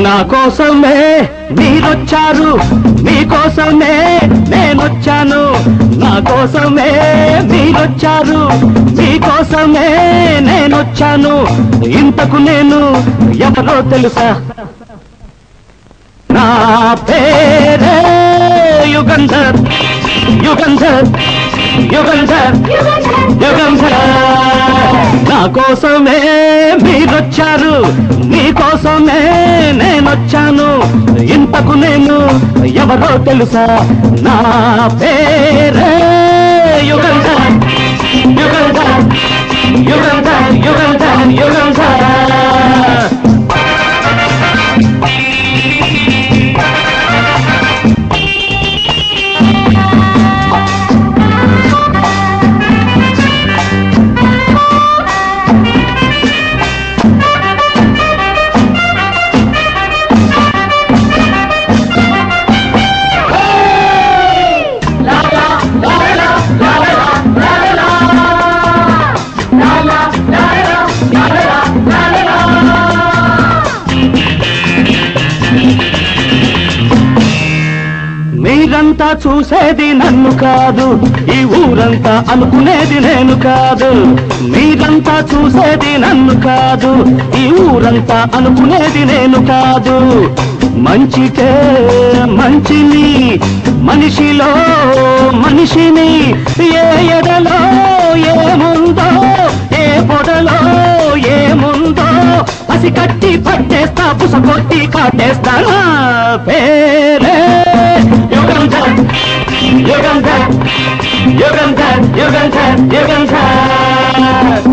నా కోసమే మీరొచ్చారు, మీకోసమే నేనొచ్చాను. నా కోసమే మీరొచ్చారు, మీకోసమే నేనొచ్చాను. ఇంతకు నేను ఎవరో తెలుసా? నా పేరే యుగంధర్, యుగంధర్, యుగంధర్, యుగంధర్. నా కోసమే మీరొచ్చారు, మీకోసమే నేనొచ్చాను. ఇంతకు నేను ఎవరో తెలుసా? నా పేరే యుగంధర్, యుగంధర్, యుగంధర్, యుగంధర్, యుగంధర్. మీరంతా చూసేది నన్ను కాదు, ఈ ఊరంతా అనుకునేది నేను కాదు. మీరంతా చూసేది నన్ను కాదు, ఈ ఊరంతా అనుకునేది నేను కాదు. మంచికే మంచిని, మనిషిలో మనిషిని. ఏ ఎడలో ఏముందో, ఏ పొడలో ఏముందో పసి కట్టి పట్టేస్తా, పుస కొట్టి కాటేస్తా. పేరే యుగంధర్, యుగంధర్, యుగంధర్, యుగంధర్, యుగంధర్.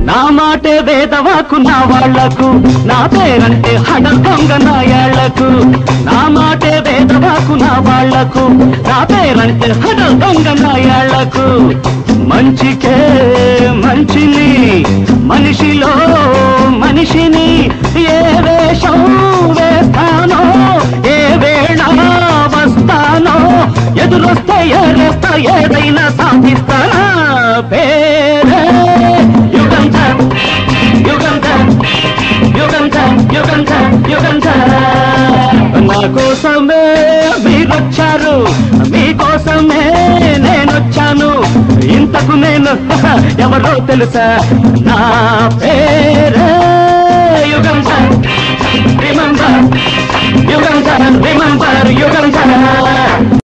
నా మాటే వేదవాకు నా వాళ్లకు, నా పేరంటే హడ దొంగ నాయాళ్లకు. నా మాటే వేదవాకు నా వాళ్లకు, నా పేరంటే హడ దొంగ నాయాళ్లకు. మంచికే మంచిని, మనిషిలో మనిషిని. ఏ వేషం వేస్తానో, ఏ వేళ వస్తానో, ఎదురొస్తే ఏరేస్తా, ఏదైనా సాధిస్తానా. పేరే యుగంధర్, యుగంధర్, యుగంధర్, యుగంధర్, యుగంధర్. నా కోసమే మీరొచ్చారు, మీకోసమే నేనొచ్చాను. ఇంతకు నేను ఎవరో తెలుసా? నా పేరే యుగంధర్. Remember Yugandhar, remember Yugandhar.